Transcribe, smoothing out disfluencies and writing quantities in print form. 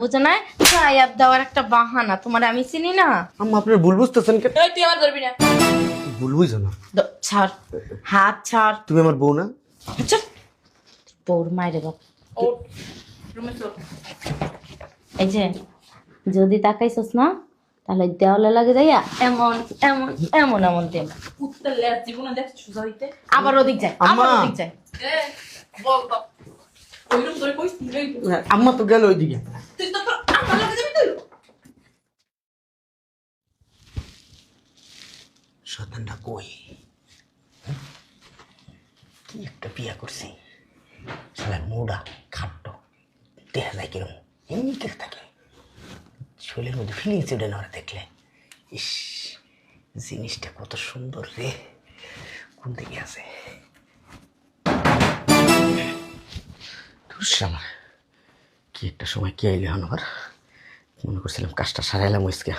বুঝো না ছায়াত দেওয়ার একটা বাহানা, তোমার আমি চিনি না। আম্মা আপনার ভুল বুঝতেছেন কেন? এই তুই আমার ধরবি না। ভুল বুঝো না, ছাড়, হাত ছাড়। তুমি আমার বউ না? আচ্ছা তোর মায়ের বাপ। এই যে যদি তাকাইছস না তাহলে দেওয়ালে লাগে যাইয়া এমন এমন এমন এমন দেন উত্তর লেয়ার জীবনে দেখ সুজা হইতে আবার ওদিক যায়, আবার আম্মা। ওদিক যায়। এ বল তো ওইরকম ধরে কইস তুই আম্মা তো গেল ওইদিকে। তুই তো আমার লাগে যাবি তুই শয়তানটা কই? কি একটা বিয়া করছি, শালা মোড়া খাট্ট, দেখা যায় কিরম এমনি কে থাকে, শরীরের মধ্যে ফিলিংস উঠে না ওরা দেখলে। ইস, জিনিসটা কত সুন্দর রে, কোন দিকে আছে? শালা কি একটা সময় কে আইলে আবার মনে করছিলাম কাজটা সারাইলাম আজকে।